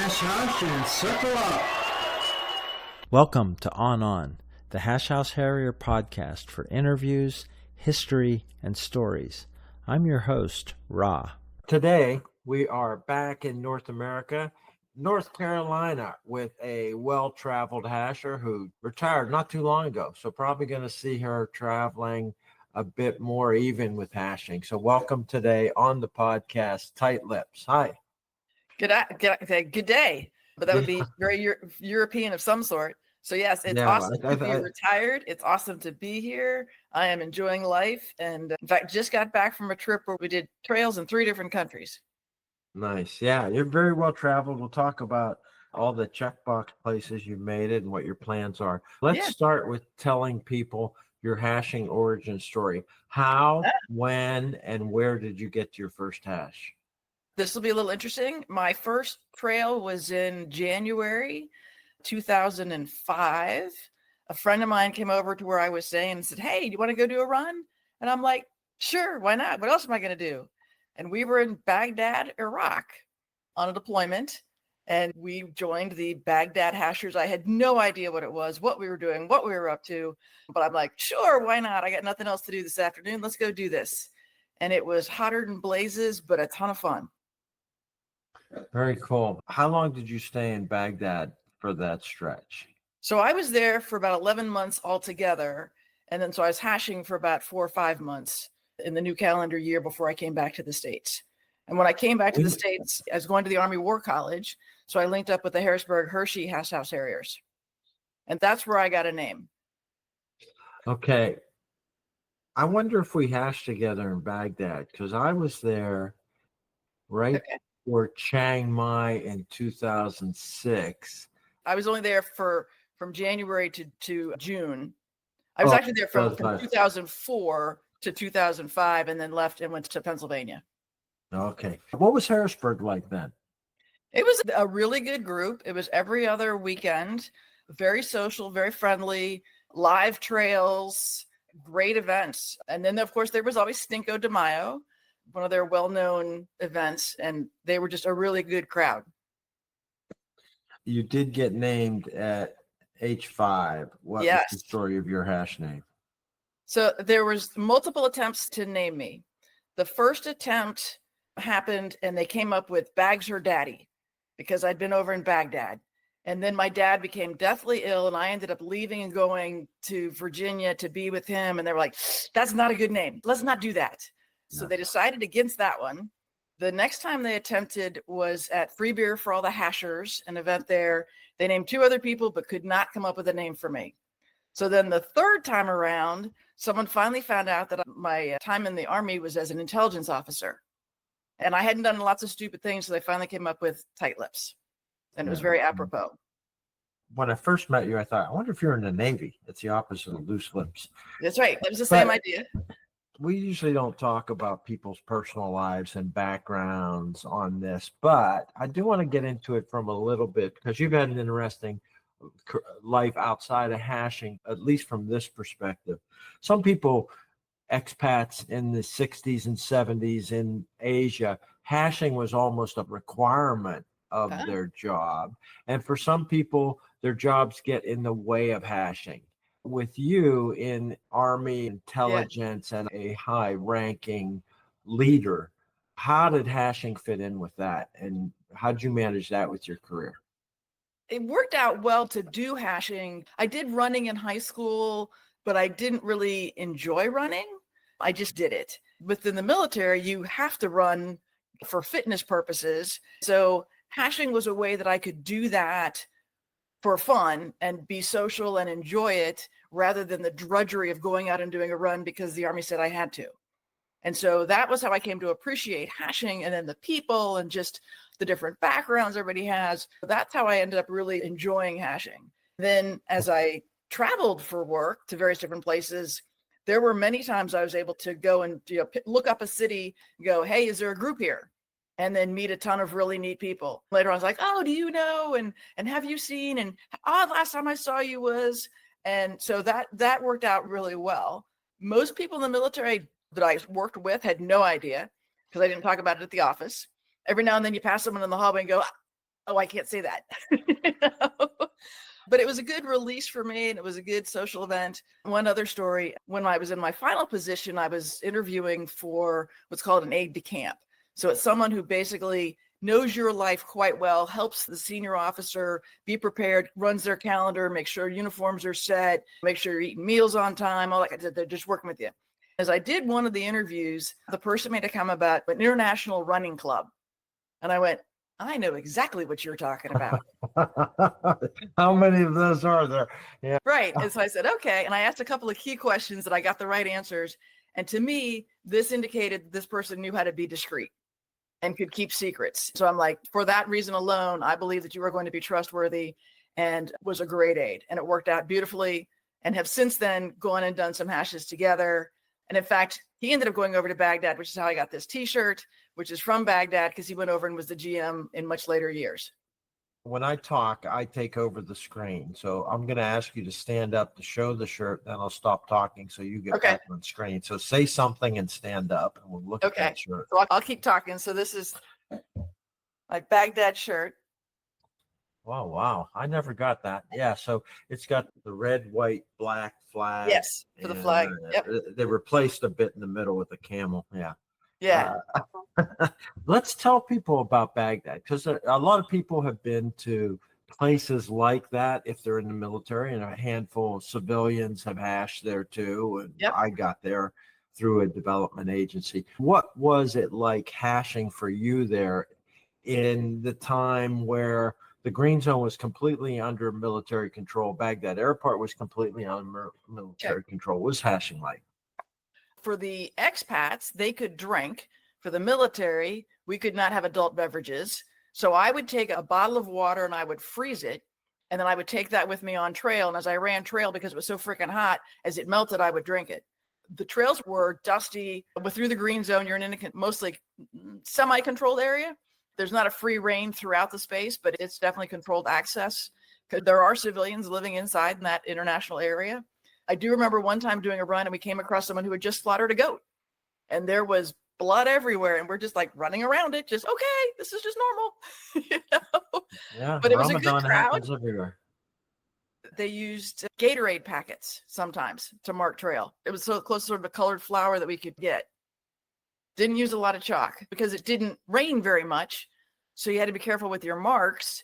Hash and circle up. Welcome to On, the Hash House Harrier podcast for interviews, history, and stories. I'm your host, Ra. Today, we are back in North America, North Carolina, with a well-traveled hasher who retired not too long ago. So probably going to see her traveling a bit more even with hashing. So welcome today on the podcast, Tight Lips. Hi. Good day. But that would be very European of some sort. So yes, it's awesome to be retired. It's awesome to be here. I am enjoying life. And in fact, just got back from a trip where we did trails in 3 different countries. Nice. Yeah, you're very well traveled. We'll talk about all the checkbox places you made it and what your plans are. Let's start with telling people your hashing origin story. How, when, and where did you get to your first hash? This will be a little interesting. My first trail was in January 2005. A friend of mine came over to where I was staying and said, "Hey, do you want to go do a run?" And I'm like, "Sure, why not? What else am I going to do?" And we were in Baghdad, Iraq on a deployment, and we joined the Baghdad hashers. I had no idea what it was, what we were doing, what we were up to, but I'm like, "Sure, why not? I got nothing else to do this afternoon. Let's go do this." And it was hotter than blazes, but a ton of fun. Very cool. How long did you stay in Baghdad for that stretch? So I was there for about 11 months altogether. And then so I was hashing for about 4 or 5 months in the new calendar year before I came back to the States. And when I came back to the States, I was going to the Army War College. So I linked up with the Harrisburg-Hershey Hash House Harriers. And that's where I got a name. Okay. I wonder if we hashed together in Baghdad, because I was there right before Chiang Mai in 2006. I was only there from January to June. I was actually there from 2004 to 2005 and then left and went to Pennsylvania. Okay. What was Harrisburg like then? It was a really good group. It was every other weekend, very social, very friendly, live trails, great events. And then, of course, there was always Cinco de Mayo, one of their well-known events, and they were just a really good crowd. You did get named at H5. What was the story of your hash name? So there was multiple attempts to name me. The first attempt happened and they came up with Bags Her Daddy because I'd been over in Baghdad. And then my dad became deathly ill and I ended up leaving and going to Virginia to be with him. And they were like, "That's not a good name. Let's not do that." So they decided against that one. The next time they attempted was at Free Beer for All the Hashers, an event there. They named 2 other people, but could not come up with a name for me. So then the third time around, someone finally found out that my time in the Army was as an intelligence officer. And I hadn't done lots of stupid things, so they finally came up with Tight Lips. And it was very apropos. When I first met you, I thought, I wonder if you're in the Navy. It's the opposite of loose lips. That's right. It was the same idea. We usually don't talk about people's personal lives and backgrounds on this, but I do want to get into it from a little bit because you've had an interesting life outside of hashing, at least from this perspective. Some people, expats in the 60s and 70s in Asia, hashing was almost a requirement of their job. And for some people, their jobs get in the way of hashing. With you in Army intelligence and a high-ranking leader, how did hashing fit in with that? And how did you manage that with your career? It worked out well to do hashing. I did running in high school, but I didn't really enjoy running. I just did it. Within the military, you have to run for fitness purposes. So hashing was a way that I could do that for fun and be social and enjoy it rather than the drudgery of going out and doing a run because the Army said I had to. And so that was how I came to appreciate hashing, and then the people and just the different backgrounds everybody has. That's how I ended up really enjoying hashing. Then as I traveled for work to various different places, there were many times I was able to go and look up a city, go, "Hey, is there a group here?" And then meet a ton of really neat people. Later on, I was like, "Oh, do you know? And have you seen? And last time I saw you was," and so that worked out really well. Most people in the military that I worked with had no idea because I didn't talk about it at the office. Every now and then you pass someone in the hallway and go, Oh, I can't say that. You know? But it was a good release for me, and it was a good social event. One other story, when I was in my final position, I was interviewing for what's called an aide de camp. So it's someone who basically knows your life quite well, helps the senior officer be prepared, runs their calendar, make sure uniforms are set, make sure you're eating meals on time, all that. They're just working with you. As I did one of the interviews, the person made a comment about an international running club. And I went, I know exactly what you're talking about. How many of those are there? Yeah. Right. And so I said, okay. And I asked a couple of key questions that I got the right answers. And to me, this indicated this person knew how to be discreet and could keep secrets. So I'm like, for that reason alone, I believe that you are going to be trustworthy, and was a great aid. And it worked out beautifully, and have since then gone and done some hashes together. And in fact, he ended up going over to Baghdad, which is how I got this t-shirt, which is from Baghdad, because he went over and was the GM in much later years. When I talk, I take over the screen. So I'm going to ask you to stand up to show the shirt, then I'll stop talking so you get back on screen. So say something and stand up, and we'll look at that shirt. So I'll keep talking. So this is my Baghdad shirt. Wow. I never got that. Yeah. So it's got the red, white, black flag. Yes, for the flag. Yep. They replaced a bit in the middle with a camel. Yeah. Yeah. Let's tell people about Baghdad, because a lot of people have been to places like that if they're in the military, and a handful of civilians have hashed there too. And I got there through a development agency. What was it like hashing for you there in the time where the Green Zone was completely under military control? Baghdad Airport was completely under military control. What was hashing like? For the expats, they could drink. For the military, we could not have adult beverages. So I would take a bottle of water and I would freeze it. And then I would take that with me on trail. And as I ran trail, because it was so freaking hot, as it melted, I would drink it. The trails were dusty. But through the Green Zone, you're in a mostly semi-controlled area. There's not a free reign throughout the space, but it's definitely controlled access, because there are civilians living inside in that international area. I do remember one time doing a run, and we came across someone who had just slaughtered a goat, and there was blood everywhere, and we're just like running around it, just, okay, this is just normal. You know? Yeah, but it was Ramadan a good crowd. happens everywhere. They used Gatorade packets sometimes to mark trail. It was so close to sort of a colored flour that we could get. Didn't use a lot of chalk because it didn't rain very much. So you had to be careful with your marks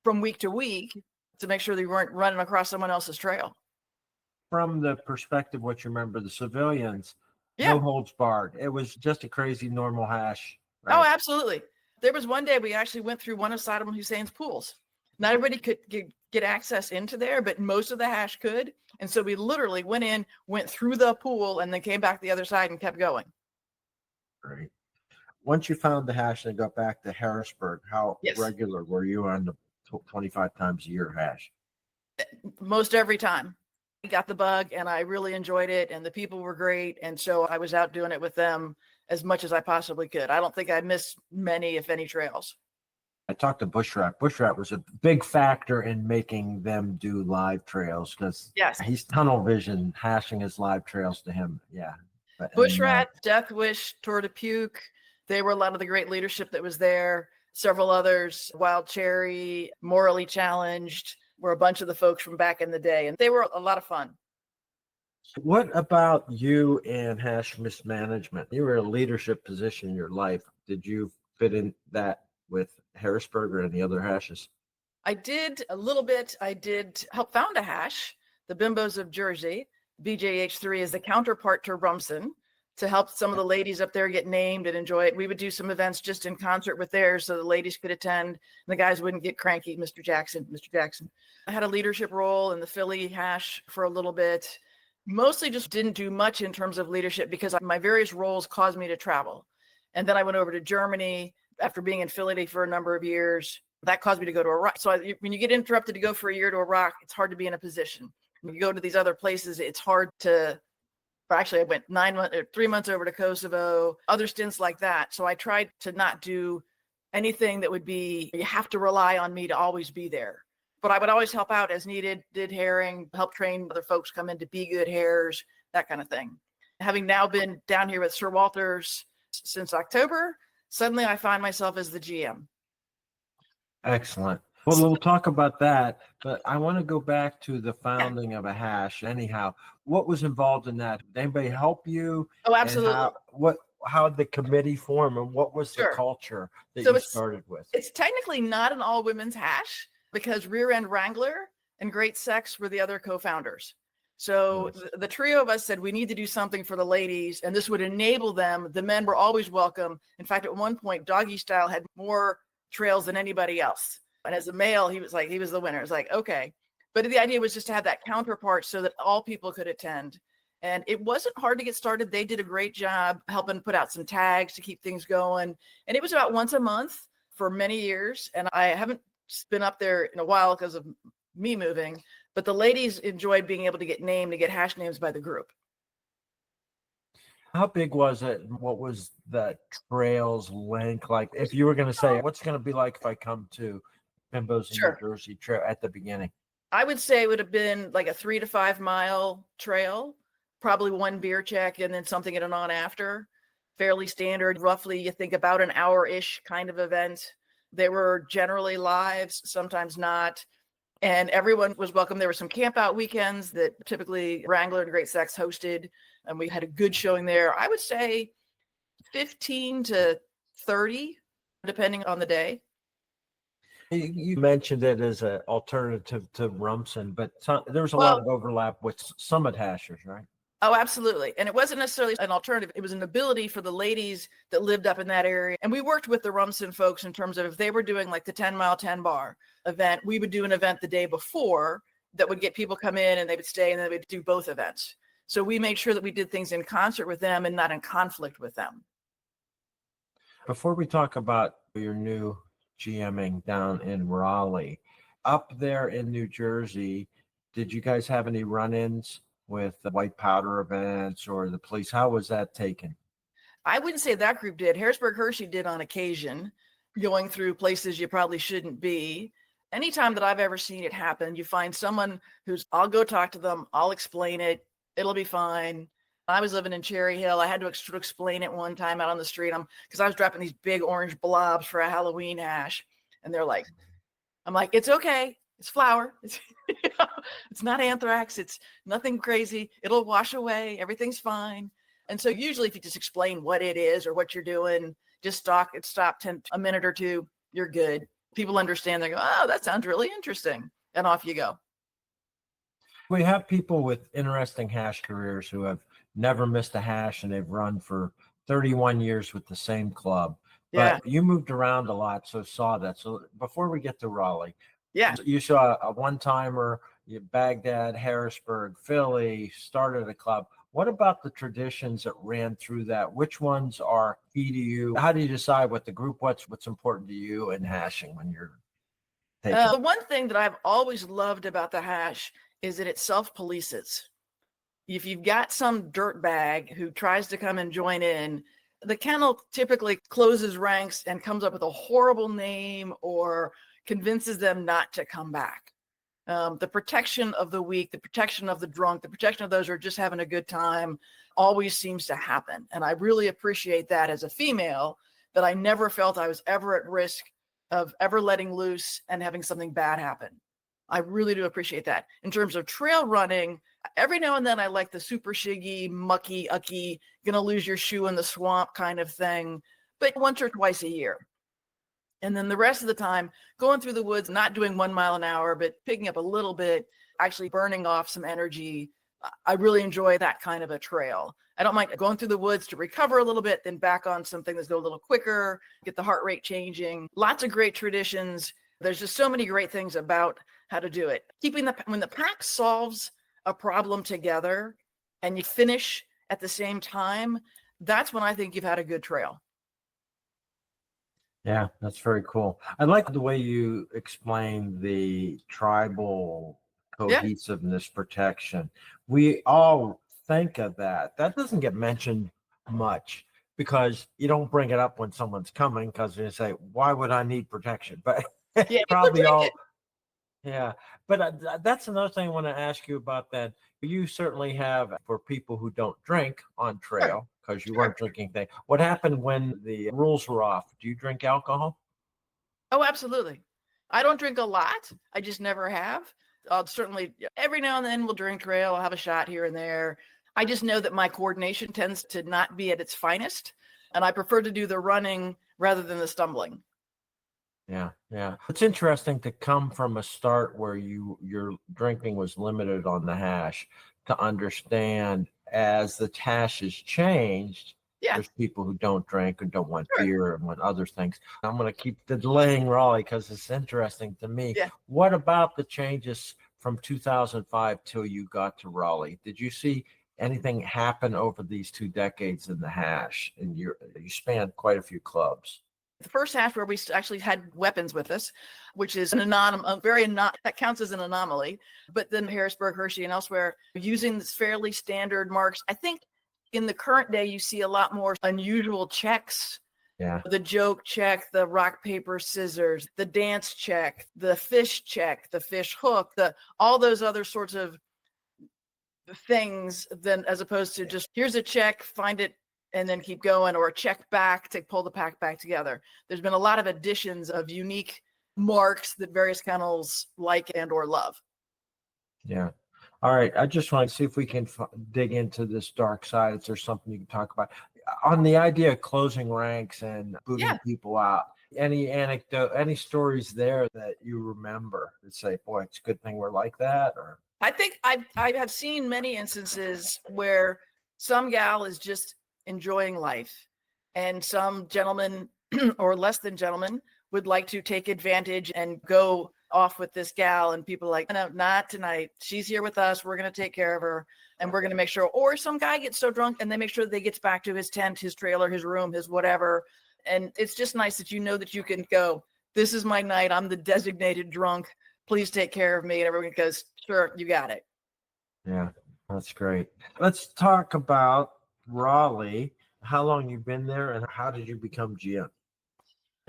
from week to week to make sure that you weren't running across someone else's trail. From the perspective, what you remember, the civilians, no holds barred. It was just a crazy normal hash. Right? Oh, absolutely. There was one day we actually went through one of Saddam Hussein's pools. Not everybody could get access into there, but most of the hash could. And so we literally went through the pool, and then came back the other side and kept going. Right. Once you found the hash and got back to Harrisburg, how regular were you on the 25 times a year hash? Most every time. I got the bug, and I really enjoyed it, and the people were great. And so I was out doing it with them as much as I possibly could. I don't think I missed many, if any, trails. I talked to Bushrat. Bushrat was a big factor in making them do live trails, because he's tunnel vision, hashing his live trails to him. Yeah. Bushrat, Death Wish, Tour de Puke. They were a lot of the great leadership that was there. Several others, Wild Cherry, Morally Challenged, were a bunch of the folks from back in the day, and they were a lot of fun. What about you and hash mismanagement? You were in a leadership position in your life. Did you fit in that with Harrisburg or any other hashes? I did a little bit. I did help found a hash, the Bimbos of Jersey. BJH3 is the counterpart to Rumson, to help some of the ladies up there get named and enjoy it. We would do some events just in concert with theirs so the ladies could attend and the guys wouldn't get cranky. Mr. Jackson. I had a leadership role in the Philly hash for a little bit. Mostly just didn't do much in terms of leadership because my various roles caused me to travel. And then I went over to Germany after being in Philly for a number of years. That caused me to go to Iraq. So when you get interrupted to go for a year to Iraq, it's hard to be in a position. When you go to these other places, it's hard to. Actually, I went 3 months over to Kosovo, other stints like that. So I tried to not do anything that would be, you have to rely on me to always be there. But I would always help out as needed, did herring, help train other folks come in to be good hares, that kind of thing. Having now been down here with Sir Walters since October, suddenly I find myself as the GM. Excellent. Well, we'll talk about that, but I want to go back to the Yeah. founding of a hash. Anyhow, what was involved in that? Did anybody help you? Oh, And absolutely. how did the committee form, and what was the Sure. culture that So you it's started with? it's technically not an all women's hash because Rear End Wrangler and Great Sex were the other co-founders. So Nice. the trio of us said we need to do something for the ladies, and this would enable them. The men were always welcome. In fact, at one point, Doggy Style had more trails than anybody else. And as a male, he was the winner. It's like, okay. But the idea was just to have that counterpart so that all people could attend. And it wasn't hard to get started. They did a great job helping put out some tags to keep things going. And it was about once a month for many years. And I haven't been up there in a while because of me moving, but the ladies enjoyed being able to get named, to get hash names by the group. How big was it? What was the trails length like? If you were going to say, what's going to be like if I come to Bimbos in New Sure. Jersey trail at the beginning? I would say it would have been like a 3 to 5 mile trail, probably one beer check and then something at and on after. Fairly standard, roughly, you think about an hour-ish kind of event. They were generally lives, sometimes not. And everyone was welcome. There were some camp out weekends that typically Wrangler and Great Sex hosted, and we had a good showing there. I would say 15 to 30, depending on the day. You mentioned it as an alternative to Rumson, but there was a Well, lot of overlap with Summit hashers, right? oh, absolutely. And it wasn't necessarily an alternative. It was an ability for the ladies that lived up in that area. And we worked with the Rumson folks in terms of if they were doing like the 10 mile, 10 bar event, we would do an event the day before that would get people come in and they would stay and then they would do both events. So we made sure that we did things in concert with them and not in conflict with them. Before we talk about your new GMing down in Raleigh, up there in New Jersey, did you guys have any run-ins with the white powder events or the police? How was that taken? I wouldn't say that group did. Harrisburg-Hershey did on occasion, going through places you probably shouldn't be. Anytime that I've ever seen it happen, you find someone I'll go talk to them, I'll explain it, it'll be fine. I was living in Cherry Hill. I had to explain it one time out on the street because I was dropping these big orange blobs for a Halloween hash. And I'm like, it's okay. It's flour. It's not anthrax. It's nothing crazy. It'll wash away. Everything's fine. And so usually if you just explain what it is or what you're doing, just stop a minute or two, you're good. People understand. They go, oh, that sounds really interesting. And off you go. We have people with interesting hash careers who have never missed a hash and they've run for 31 years with the same club. Yeah. But you moved around a lot, so saw that. So before we get to Raleigh, Yeah. you saw a one-timer, Baghdad, Harrisburg, Philly, started a club. What about the traditions that ran through that? Which ones are key to you? How do you decide what's important to you in hashing when you're taking? The one thing that I've always loved about the hash is that it self-polices. If you've got some dirtbag who tries to come and join in, the kennel typically closes ranks and comes up with a horrible name or convinces them not to come back. The protection of the weak, the protection of the drunk, the protection of those who are just having a good time always seems to happen. And I really appreciate that as a female, that I never felt I was ever at risk of ever letting loose and having something bad happen. I really do appreciate that. In terms of trail running, every now and then I like the super shiggy, mucky, ucky, gonna lose your shoe in the swamp kind of thing, but once or twice a year. And then the rest of the time, going through the woods, not doing 1 mile an hour, but picking up a little bit, actually burning off some energy. I really enjoy that kind of a trail. I don't mind going through the woods to recover a little bit, then back on something that's go a little quicker, get the heart rate changing. Lots of great traditions. There's just so many great things about how to do it. When the pack solves a problem together and you finish at the same time, that's when I think you've had a good trail. Yeah, that's very cool. I like the way you explain the tribal cohesiveness protection. We all think of that. That doesn't get mentioned much because you don't bring it up when someone's coming because you say, why would I need protection? But Yeah, probably all. Yeah, but that's another thing I want to ask you about that. You certainly have for people who don't drink on trail because you weren't drinking things. What happened when the rules were off? Do you drink alcohol? Oh, absolutely. I don't drink a lot. I just never have. I'll certainly, every now and then we'll drink trail. I'll have a shot here and there. I just know that my coordination tends to not be at its finest. And I prefer to do the running rather than the stumbling. Yeah, yeah. It's interesting to come from a start where your drinking was limited on the hash to understand as the hash has changed. Yeah. There's people who don't drink and don't want Sure. beer and want other things. I'm going to keep delaying Raleigh because it's interesting to me. Yeah. What about the changes from 2005 till you got to Raleigh? Did you see anything happen over these 2 decades in the hash? And you spanned quite a few clubs. The first hash where we actually had weapons with us, which is that counts as an anomaly. But then Harrisburg-Hershey and elsewhere, using this fairly standard marks. I think in the current day, you see a lot more unusual checks. Yeah. The joke check, the rock, paper, scissors, the dance check, the fish check, the fish hook, all those other sorts of things, then as opposed to just here's a check, find it, and then keep going, or a check back to pull the pack back together. There's been a lot of additions of unique marks that various kennels like and or love. Yeah. All right. I just want to see if we can dig into this dark side. If there's something you can talk about on the idea of closing ranks and booting people out. Any anecdote, any stories there that you remember that say, boy, it's a good thing we're like that? Or I think I have seen many instances where some gal is just enjoying life, and some gentleman or less than gentleman would like to take advantage and go off with this gal, and people are like, no, not tonight. She's here with us. We're going to take care of her, and we're going to make sure. Or some guy gets so drunk and they make sure that he gets back to his tent, his trailer, his room, his whatever. And it's just nice that you know that you can go, this is my night. I'm the designated drunk. Please take care of me. And everyone goes, sure, you got it. Yeah, that's great. Let's talk about Raleigh. How long you been there, and how did you become GM?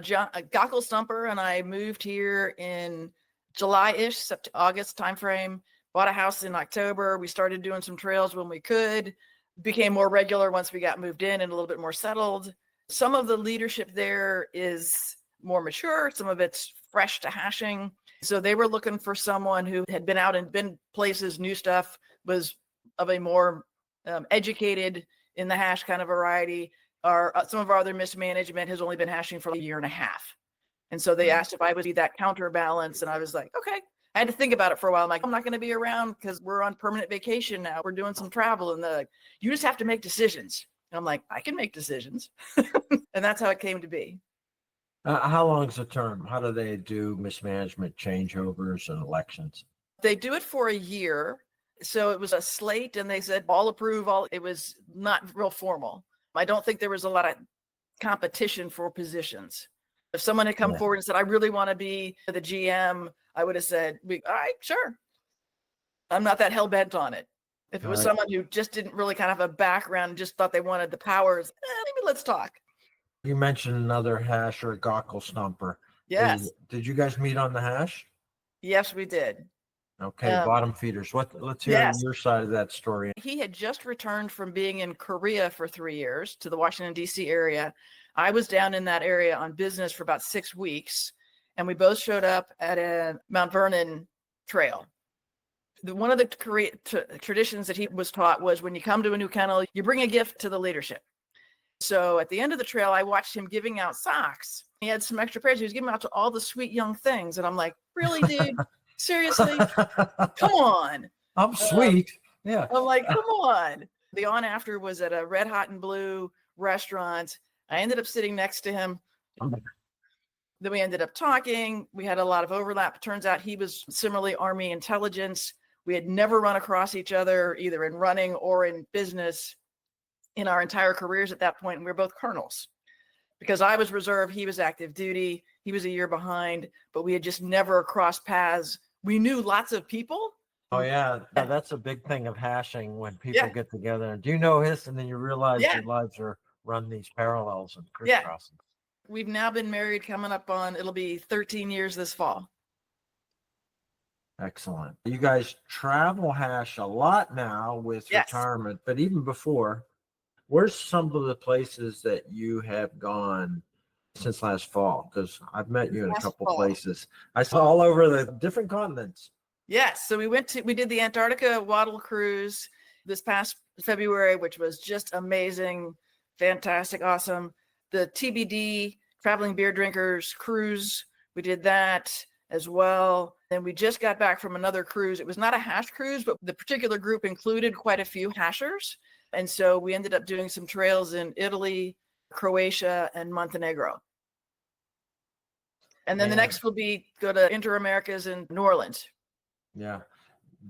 Gockel Stumper and I moved here in July-ish, August timeframe. Bought a house in October. We started doing some trails when we could. Became more regular once we got moved in and a little bit more settled. Some of the leadership there is more mature. Some of it's fresh to hashing. So they were looking for someone who had been out and been places, new stuff, was of a more educated in the hash kind of variety. Some of our other mismanagement has only been hashing for a year and a half. And so they asked if I would be that counterbalance. And I was like, okay. I had to think about it for a while. I'm like, I'm not going to be around because we're on permanent vacation now. We're doing some travel. And they're like, you just have to make decisions. And I'm like, I can make decisions. And that's how it came to be. How long is the term? How do they do mismanagement changeovers and elections? They do it for a year. So it was a slate and they said, all approve, it was not real formal. I don't think there was a lot of competition for positions. If someone had come forward and said, I really want to be the GM, I would have said, all right, sure. I'm not that hell bent on it. If it was someone who just didn't really kind of have a background and just thought they wanted the powers, maybe let's talk. You mentioned another hasher, Gockel Stumper. Yes. Did you guys meet on the hash? Yes, we did. Okay, bottom feeders. Let's hear your side of that story. He had just returned from being in Korea for 3 years to the Washington, D.C. area. I was down in that area on business for about 6 weeks, and we both showed up at a Mount Vernon trail. One of the traditions that he was taught was when you come to a new kennel, you bring a gift to the leadership. So at the end of the trail, I watched him giving out socks. He had some extra pairs. He was giving out to all the sweet young things. And I'm like, really, dude? Seriously? Come on. I'm sweet. Yeah. I'm like, come on. The on after was at a Red Hot and Blue restaurant. I ended up sitting next to him. Then we ended up talking. We had a lot of overlap. Turns out he was similarly Army intelligence. We had never run across each other, either in running or in business in our entire careers at that point. And we were both colonels. Because I was reserve, he was active duty. He was a year behind, but we had just never crossed paths. We knew lots of people. Oh, yeah. That's a big thing of hashing when people get together. Do you know this? And then you realize your lives are run these parallels and crisscrossing. We've now been married coming up on, it'll be 13 years this fall. Excellent. You guys travel hash a lot now with retirement, but even before, where's some of the places that you have gone since last fall, because I've met you in a Last couple fall. places. I saw all over the different continents. Yes. So we did the Antarctica Waddle Cruise this past February, which was just amazing, fantastic, awesome. The TBD Traveling Beer Drinkers Cruise, we did that as well. And we just got back from another cruise. It was not a hash cruise, but the particular group included quite a few hashers. And so we ended up doing some trails in Italy, Croatia, and Montenegro. And then the next will be go to Inter-Americas in New Orleans. Yeah.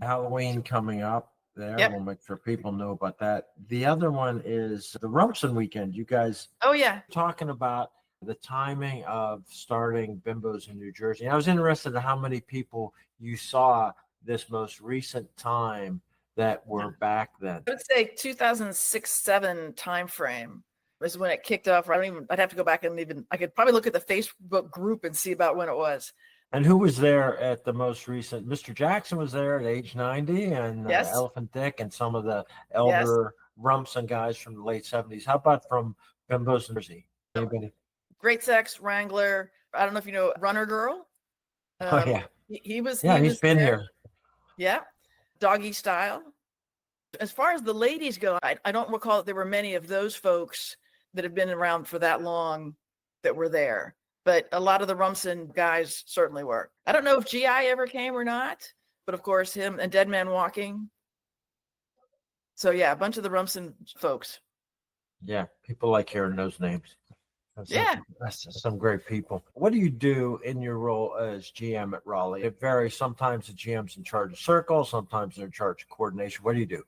Halloween coming up there. Yep. We'll make sure people know about that. The other one is the Rumson weekend. You guys Oh, yeah. talking about the timing of starting Bimbos in New Jersey. I was interested in how many people you saw this most recent time that were back then. I would say 2006-07 timeframe is when it kicked off. I'd have to go back and I could probably look at the Facebook group and see about when it was. And who was there at the most recent? Mr. Jackson was there at age 90, and Yes. Elephant Dick and some of the elder Rumson guys from the late 70s. How about from Bimbos in Jersey? Anybody? Great Sex, Wrangler. I don't know if you know Runner Girl. Oh, yeah. He was. Yeah, he he's was been there. here. Yeah. Doggy Style. As far as the ladies go, I don't recall that there were many of those folks that have been around for that long that were there. But a lot of the Rumson guys certainly were. I don't know if GI ever came or not, but of course him and Dead Man Walking. So yeah, a bunch of the Rumson folks. Yeah, people like hearing those names. That's some great people. What do you do in your role as GM at Raleigh? It varies. Sometimes the GM's in charge of circle, sometimes they're in charge of coordination. What do you do?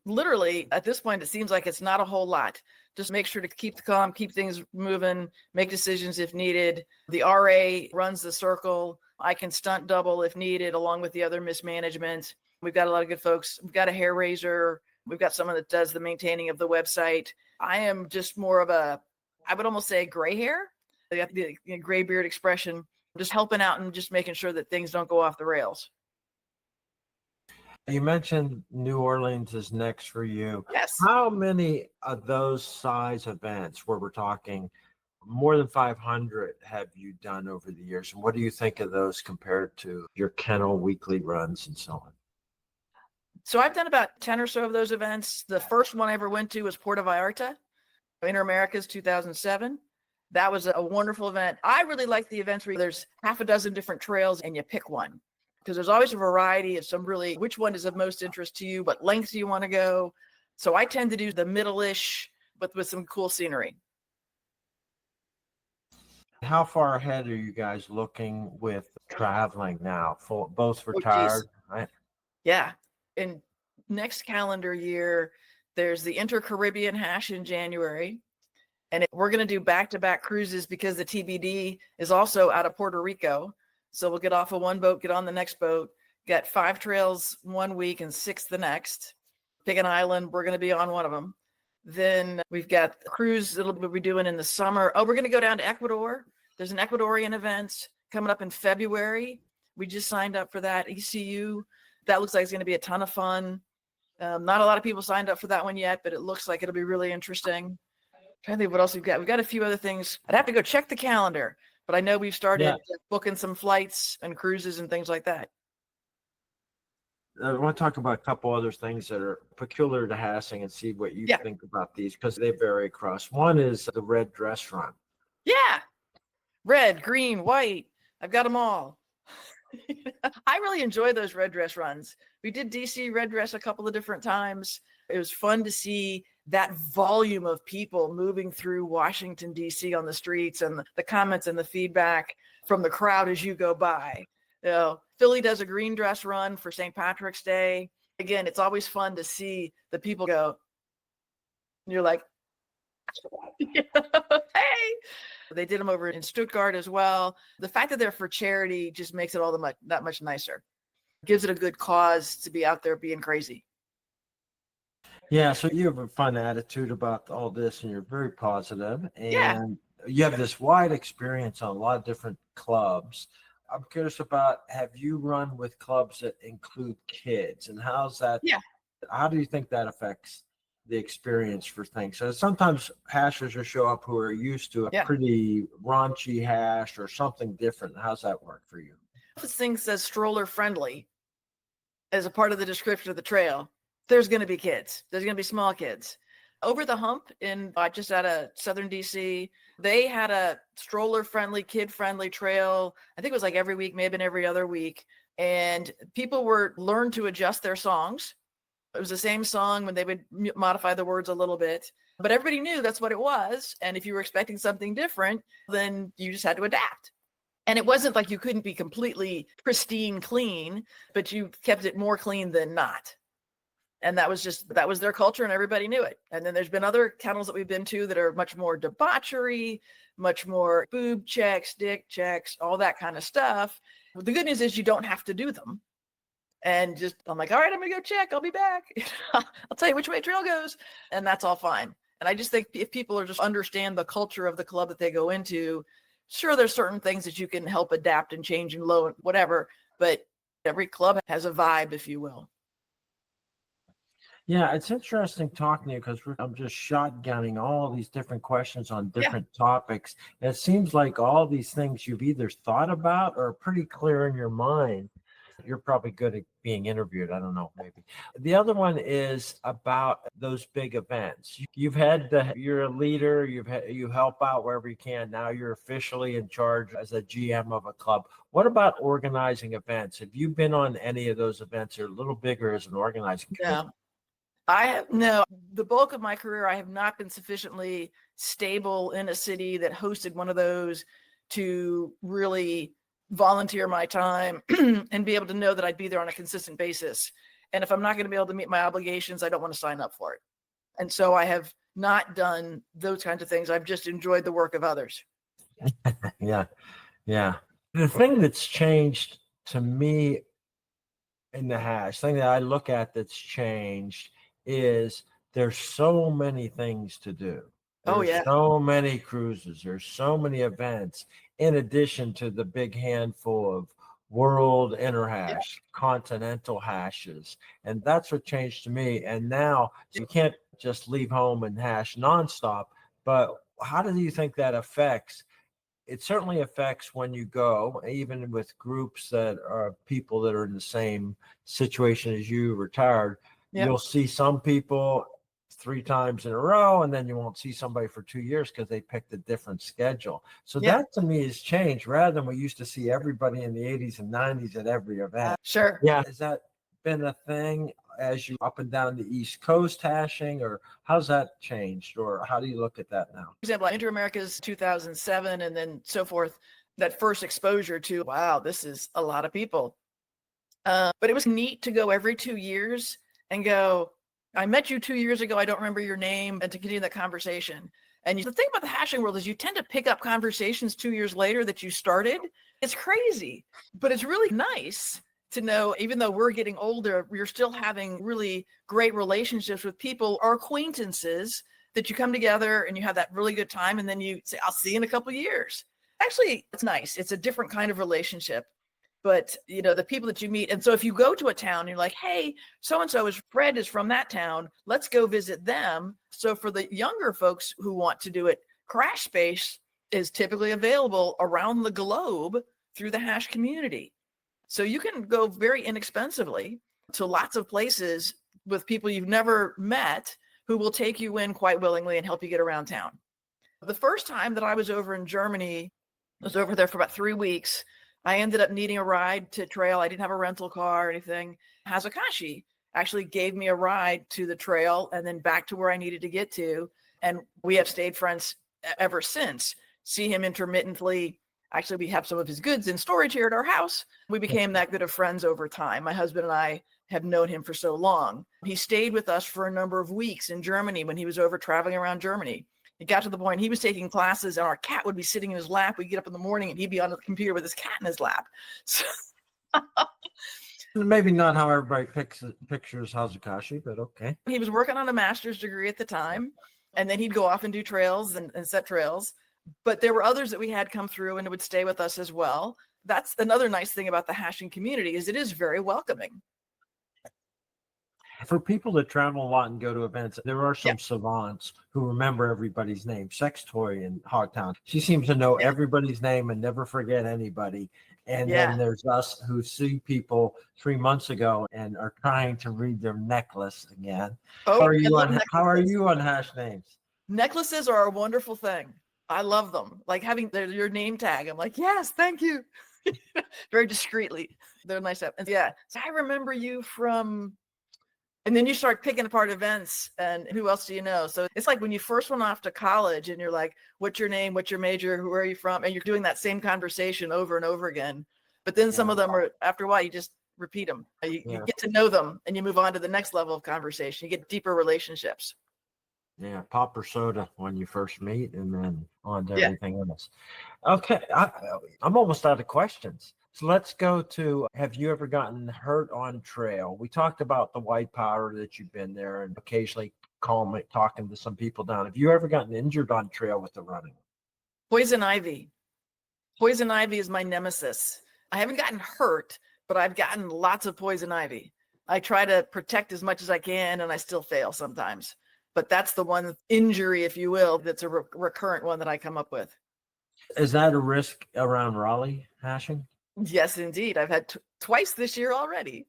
Literally, at this point, it seems like it's not a whole lot. Just make sure to keep the calm, keep things moving, make decisions if needed. The RA runs the circle. I can stunt double if needed, along with the other mismanagement. We've got a lot of good folks. We've got a hair raiser. We've got someone that does the maintaining of the website. I am just more of I would almost say gray hair. They got the gray beard expression, just helping out and just making sure that things don't go off the rails. You mentioned New Orleans is next for you. Yes. How many of those size events where we're talking more than 500 have you done over the years? And what do you think of those compared to your kennel weekly runs and so on? So I've done about 10 or so of those events. The first one I ever went to was Puerto Vallarta, Inter-Americas 2007. That was a wonderful event. I really like the events where there's half a dozen different trails and you pick one, because there's always a variety of which one is of most interest to you, what lengths you want to go. So I tend to do the middle-ish, but with some cool scenery. How far ahead are you guys looking with traveling now? Both retired, right? Yeah. In next calendar year, there's the Inter-Caribbean Hash in January. And we're going to do back-to-back cruises because the TBD is also out of Puerto Rico. So we'll get off of one boat, get on the next boat, get 5 trails one week and 6 the next. Pick an island. We're going to be on one of them. Then we've got the cruise that we'll be doing in the summer. Oh, we're going to go down to Ecuador. There's an Ecuadorian event coming up in February. We just signed up for that, ECU. That looks like it's going to be a ton of fun. Not a lot of people signed up for that one yet, but it looks like it'll be really interesting. I'm trying to think what else we've got. We've got a few other things. I'd have to go check the calendar, but I know we've started booking some flights and cruises and things like that. I want to talk about a couple other things that are peculiar to Hassing and see what you think about these, because they vary across. One is the red dress run. Yeah. Red, green, white. I've got them all. I really enjoy those red dress runs. We did DC red dress a couple of different times. It was fun to see that volume of people moving through Washington, DC on the streets, and the comments and the feedback from the crowd as you go by. You know, Philly does a green dress run for St. Patrick's Day. Again, it's always fun to see the people go, and you're like, hey. They did them over in Stuttgart as well. The fact that they're for charity just makes it all that much nicer. Gives it a good cause to be out there being crazy. Yeah, so you have a fun attitude about all this, and you're very positive, and you have this wide experience on a lot of different clubs. I'm curious about, have you run with clubs that include kids, and how's that? Yeah. How do you think that affects the experience for things. So sometimes hashers will show up who are used to a Yeah. pretty raunchy hash or something different. How's that work for you? If this thing says stroller friendly as a part of the description of the trail, there's going to be kids. There's going to be small kids. Over the hump in just out of southern DC, they had a stroller friendly, kid friendly trail. I think it was like every week, maybe every other week. And people were learned to adjust their songs. It was the same song when they would modify the words a little bit, but everybody knew that's what it was. And if you were expecting something different, then you just had to adapt. And it wasn't like you couldn't be completely pristine clean, but you kept it more clean than not. And that was their culture and everybody knew it. And then there's been other kennels that we've been to that are much more debauchery, much more boob checks, dick checks, all that kind of stuff. But the good news is you don't have to do them. And I'm like, all right, I'm gonna go check. I'll be back. I'll tell you which way trail goes. And that's all fine. And I just think if people are just understand the culture of the club that they go into, sure, there's certain things that you can help adapt and change and low, whatever. But every club has a vibe, if you will. Yeah, it's interesting talking to you because I'm just shotgunning all these different questions on different topics. And it seems like all these things you've either thought about or are pretty clear in your mind. You're probably good at being interviewed. I don't know, maybe. The other one is about those big events. You're a leader, you help out wherever you can. Now you're officially in charge as a GM of a club. What about organizing events? Have you been on any of those events? They're a little bigger as an organizing committee. No. The bulk of my career, I have not been sufficiently stable in a city that hosted one of those to really volunteer my time and be able to know that I'd be there on a consistent basis. And if I'm not going to be able to meet my obligations, I don't want to sign up for it. And so I have not done those kinds of things. I've just enjoyed the work of others. Yeah. The thing that's changed to me in the hash, thing that I look at that's changed is there's so many things to do. There's so many cruises. There's so many events in addition to the big handful of world interhash, continental hashes. And that's what changed to me. And now you can't just leave home and hash nonstop. But how do you think that affects? It certainly affects when you go, even with groups that are people that are in the same situation as you, retired. You'll see some people 3 times in a row, and then you won't see somebody for 2 years because they picked a different schedule. So that to me has changed rather than we used to see everybody in the 80s and 90s at every event. Sure. Yeah. Has that been a thing as you up and down the East Coast hashing, or how's that changed, or how do you look at that now? For example, Inter-America's 2007 and then so forth, that first exposure to, wow, this is a lot of people. But it was neat to go every 2 years and go, I met you 2 years ago. I don't remember your name, and to continue that conversation. And the thing about the hashing world is you tend to pick up conversations 2 years later that you started. It's crazy, but it's really nice to know, even though we're getting older, we're still having really great relationships with people or acquaintances that you come together and you have that really good time. And then you say, I'll see you in a couple of years. Actually, it's nice. It's a different kind of relationship. But, the people that you meet. And so if you go to a town, you're like, hey, so-and-so Fred is from that town. Let's go visit them. So for the younger folks who want to do it, Crash Space is typically available around the globe through the hash community. So you can go very inexpensively to lots of places with people you've never met who will take you in quite willingly and help you get around town. The first time that I was over in Germany, I was over there for about 3 weeks. I ended up needing a ride to trail. I didn't have a rental car or anything. Hazukashi actually gave me a ride to the trail and then back to where I needed to get to. And we have stayed friends ever since. See him intermittently. Actually, we have some of his goods in storage here at our house. We became that good of friends over time. My husband and I have known him for so long. He stayed with us for a number of weeks in Germany when he was over traveling around Germany. It got to the point he was taking classes and our cat would be sitting in his lap. We'd get up in the morning and he'd be on the computer with his cat in his lap. So maybe not how everybody pictures Hazukashi, but okay. He was working on a master's degree at the time, and then he'd go off and do trails and set trails. But there were others that we had come through and would stay with us as well. That's another nice thing about the hashing community is it is very welcoming. For people that travel a lot and go to events, there are Yeah. some savants who remember everybody's name. Sex Toy in Hogtown. She seems to know Yeah. everybody's name and never forget anybody. And Yeah. then there's us who see people 3 months ago and are trying to read their necklace again. Oh, How are I you love on how are necklaces. you on hash names? Necklaces are a wonderful thing. I love them. Like having your name tag. I'm like, yes, thank you. Very discreetly. They're nice. And yeah. So I remember you from, and then you start picking apart events and who else do you know? So it's like when you first went off to college and you're like, what's your name? What's your major? Where are you from? And you're doing that same conversation over and over again. But then some of them are, after a while, you just repeat them. You get to know them and you move on to the next level of conversation. You get deeper relationships. Yeah, pop or soda when you first meet, and then on to Yeah. everything else. Okay, I'm almost out of questions. So let's go to, have you ever gotten hurt on trail? We talked about the white powder that you've been there and occasionally talking to some people down. Have you ever gotten injured on trail with the running? Poison ivy. Poison ivy is my nemesis. I haven't gotten hurt, but I've gotten lots of poison ivy. I try to protect as much as I can, and I still fail sometimes. But that's the one injury, if you will, that's a recurrent one that I come up with. Is that a risk around Raleigh hashing? Yes, indeed. I've had twice this year already.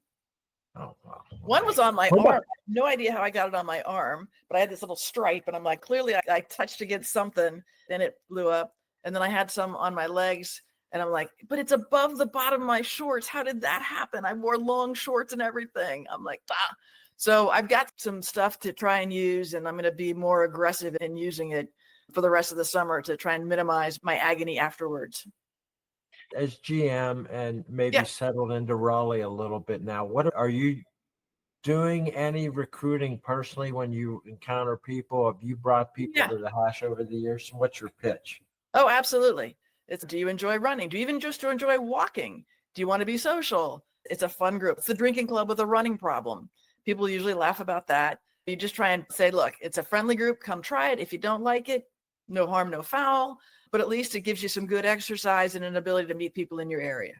Oh, wow. One was on my arm. I have no idea how I got it on my arm, but I had this little stripe, and I'm like, clearly I touched against something, then it blew up. And then I had some on my legs, and I'm like, but it's above the bottom of my shorts. How did that happen? I wore long shorts and everything. I'm like, ah. So I've got some stuff to try and use, and I'm going to be more aggressive in using it for the rest of the summer to try and minimize my agony afterwards. As GM and maybe settled into Raleigh a little bit now, what are you doing any recruiting personally when you encounter people? Have you brought people to the hash over the years? What's your pitch? Oh, absolutely. It's, do you enjoy running? Do you even just enjoy walking? Do you want to be social? It's a fun group. It's the drinking club with a running problem. People usually laugh about that. You just try and say, look, it's a friendly group. Come try it. If you don't like it, no harm, no foul. But at least it gives you some good exercise and an ability to meet people in your area.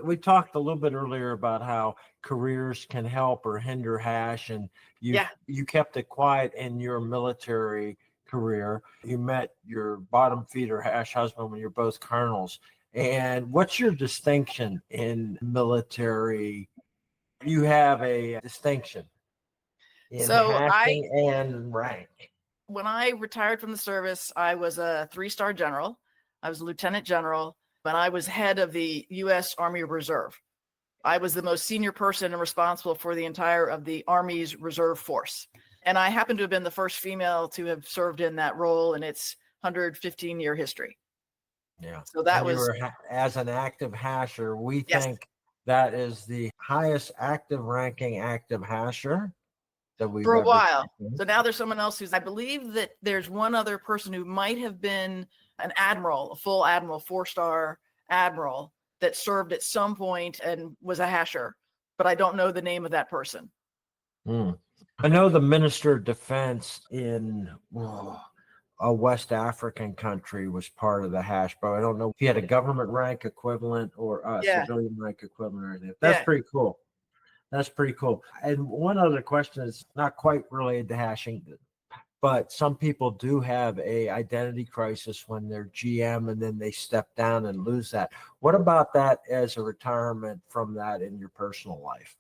We talked a little bit earlier about how careers can help or hinder hash, and you kept it quiet in your military career. You met your bottom feeder hash husband when you're both colonels. And what's your distinction in military? You have a distinction in hashing and rank. When I retired from the service, I was a 3-star general. I was a lieutenant general, but I was head of the U.S. Army Reserve. I was the most senior person and responsible for the entire of the Army's Reserve Force. And I happen to have been the first female to have served in that role in its 115-year history. Yeah. So that as an active hasher, we think that is the highest active ranking active hasher that we've for a while. Seen. So now there's someone else who's, I believe that there's one other person who might have been an admiral, a full admiral, 4-star admiral that served at some point and was a hasher, but I don't know the name of that person. I know the Minister of Defense in a West African country was part of the hash, but I don't know if he had a government rank equivalent or a civilian rank equivalent or anything. That's pretty cool. That's pretty cool. And one other question is not quite related to hashing, but some people do have a identity crisis when they're GM and then they step down and lose that. What about that as a retirement from that in your personal life?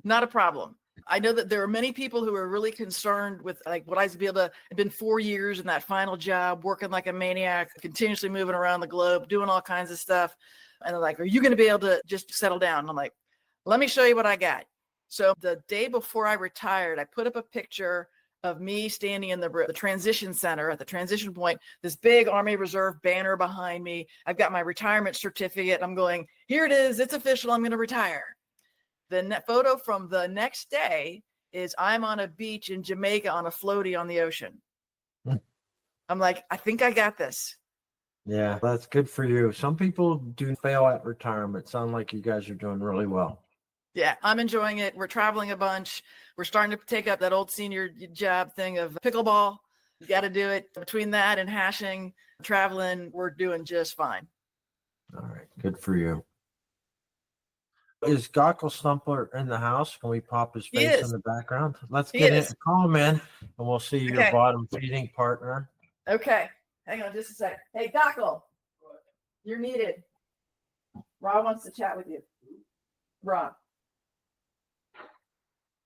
Not a problem. I know that there are many people who are really concerned with, like, what I've been 4 years in that final job, working like a maniac, continuously moving around the globe, doing all kinds of stuff. And they're like, are you going to be able to just settle down? And I'm like, let me show you what I got. So the day before I retired, I put up a picture of me standing in the transition center at the transition point, this big Army Reserve banner behind me. I've got my retirement certificate. I'm going, here it is. It's official. I'm going to retire. The photo from the next day is I'm on a beach in Jamaica on a floaty on the ocean. I'm like, I think I got this. Yeah, that's good for you. Some people do fail at retirement. Sound like you guys are doing really well. Yeah, I'm enjoying it. We're traveling a bunch. We're starting to take up that old senior job thing of pickleball. You got to do it. Between that and hashing, traveling, we're doing just fine. All right, good for you. Is Gawkle Stumper in the house? Can we pop his He face is. in the background? Let's He get is. in, call him in, and we'll see your Okay. bottom feeding partner. Okay. Hang on just a sec. Hey, Gawkle, you're needed. Rob wants to chat with you. Rob.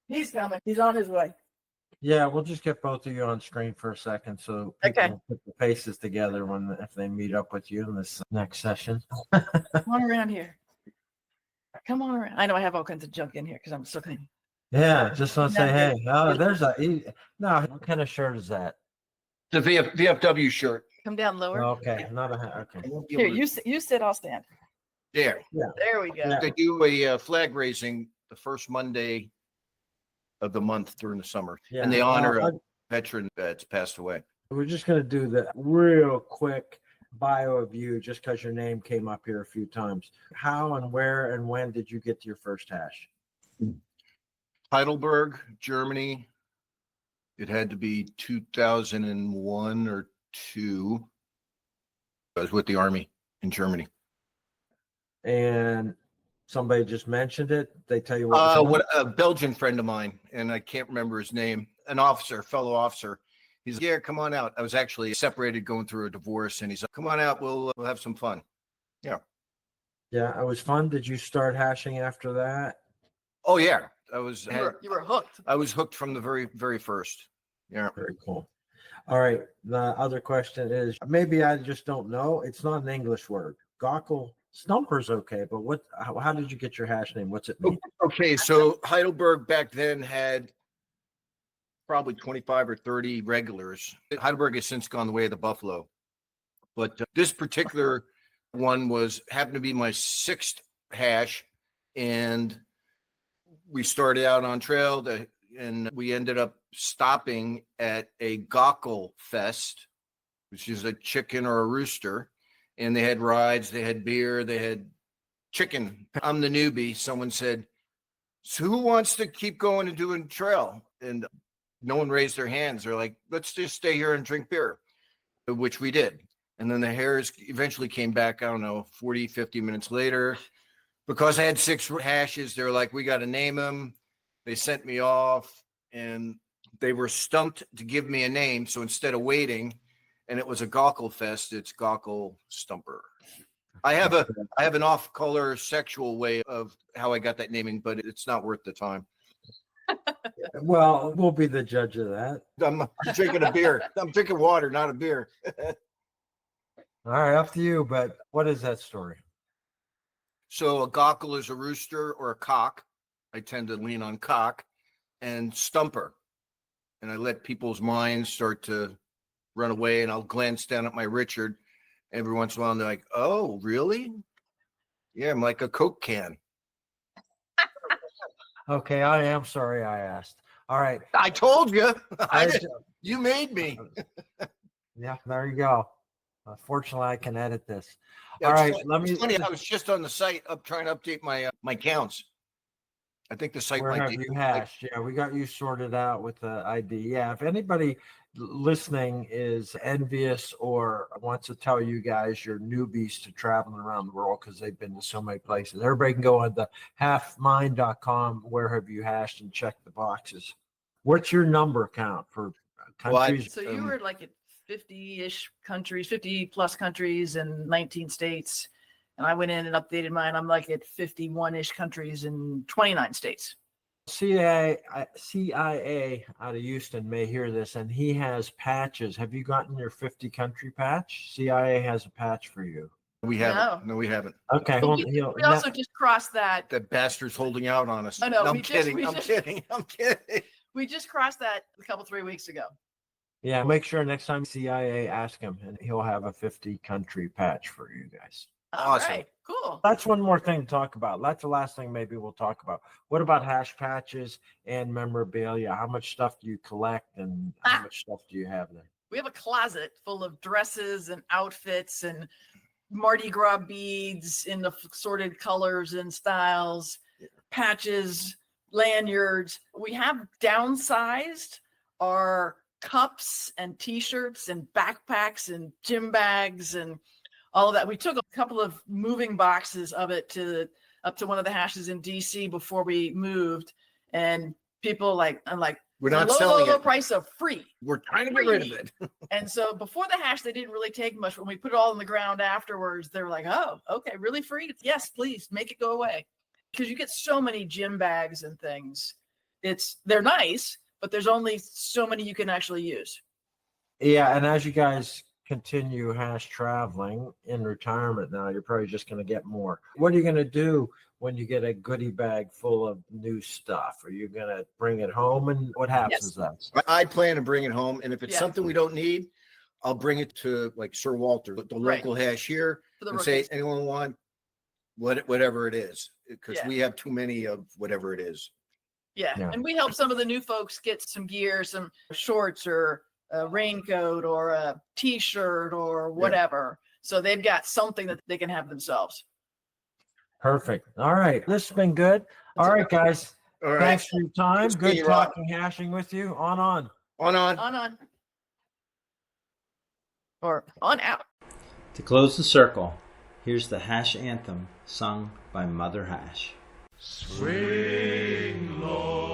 He's coming. He's on his way. Yeah, we'll just get both of you on screen for a second so people Okay. will put the faces together if they meet up with you in this next session. Come on around here. Come on around. I know I have all kinds of junk in here because I'm so clean. Yeah, just want to say, Yeah. hey, no, what kind of shirt is that? The VFW shirt. Come down lower. Okay, not okay. Here, you sit. I'll stand. There. There we go. Yeah. They do a flag raising the first Monday of the month during the summer, Yeah. and they honor a veteran that's passed away. We're just going to do the real quick bio of you just because your name came up here a few times. How and where and when did you get to your first hash? Heidelberg, Germany. It had to be 2001 or 2. I was with the Army in Germany. And somebody just mentioned it. They tell you what A Belgian friend of mine, and I can't remember his name, an officer, fellow officer. He's like, yeah, come on out. I was actually separated going through a divorce, and he's like, come on out. We'll have some fun. Yeah, it was fun. Did you start hashing after that? Oh, yeah. You were hooked. I was hooked from the very, very first. Yeah. Very cool. All right. The other question is, maybe I just don't know. It's not an English word. Gawkle Stumper's okay, but how did you get your hash name? What's it mean? Okay, so Heidelberg back then had probably 25 or 30 regulars. Heidelberg has since gone the way of the buffalo. But this particular one happened to be my 6th hash, and we started out on trail and we ended up stopping at a Gawkle Fest, which is a chicken or a rooster. And they had rides, they had beer, they had chicken. I'm the newbie. Someone said, so who wants to keep going and doing trail? And no one raised their hands. They're like, let's just stay here and drink beer, which we did. And then the hares eventually came back, I don't know, 40, 50 minutes later. Because I had 6 hashes, they're like, we got to name them. They sent me off, and they were stumped to give me a name. So instead of waiting, and it was a Gawkle Fest, it's Gawkle Stumper. I have an off-color sexual way of how I got that naming, but it's not worth the time. Well, we'll be the judge of that. I'm drinking a beer. I'm drinking water, not a beer. All right, up to you. But what is that story? So a Gawkle is a rooster or a cock. I tend to lean on cock, and Stumper. And I let people's minds start to run away, and I'll glance down at my Richard every once in a while, and they're like, oh, really? Yeah, I'm like a Coke can. Okay, I am sorry I asked. All right. I told you. You made me. Yeah, there you go. Fortunately, I can edit this. Yeah, All right, it's funny. I was just on the site trying to update my counts. I think the site Where might have be you hashed? Yeah, we got you sorted out with the ID. Yeah, if anybody listening is envious or wants to tell you guys you're newbies to traveling around the world because they've been to so many places, everybody can go on the halfmind.com, where have you hashed, and check the boxes. What's your number count for countries? So you were like at 50-ish countries, 50 plus countries and 19 states. And I went in and updated mine. I'm like at 51-ish countries in 29 states. CIA out of Houston may hear this, and he has patches. Have you gotten your 50 country patch? CIA has a patch for you. We haven't. No, we haven't. Okay. We also just crossed that. That bastard's holding out on us. I know. I'm kidding. I'm kidding. We just crossed that a couple 3 weeks ago. Yeah, make sure next time CIA ask him, and he'll have a 50 country patch for you guys. Awesome. All right, cool. That's one more thing to talk about. That's the last thing maybe we'll talk about. What about hash patches and memorabilia? How much stuff do you collect, and how much stuff do you have there? We have a closet full of dresses and outfits and Mardi Gras beads in the sorted colors and styles, patches, lanyards. We have downsized our cups and t-shirts and backpacks and gym bags and all of that. We took a couple of moving boxes of it to up to one of the hashes in DC before we moved, and people I'm like, We're not low, selling low it. price of free. We're trying to get rid of it. And so before the hash, they didn't really take much. When we put it all on the ground afterwards, they were like, oh, okay, really free? Yes, please make it go away. Because you get so many gym bags and things. They're nice, but there's only so many you can actually use. Yeah, and as you guys continue hash traveling in retirement now, you're probably just going to get more. What are you going to do when you get a goodie bag full of new stuff? Are you going to bring it home, and what happens then? I plan to bring it home, and if it's something we don't need, I'll bring it to like Sir Walter, the local hash here, and say, anyone want whatever it is, because we have too many of whatever it is. Yeah, and we help some of the new folks get some gear, some shorts or a raincoat or a t-shirt or whatever. So they've got something that they can have themselves. Perfect. All right. This has been good. All right, guys. All right. Thanks for your time. Good you, talking hashing with you. On. Or on out. To close the circle, here's the hash anthem sung by Mother Hash. Swing low.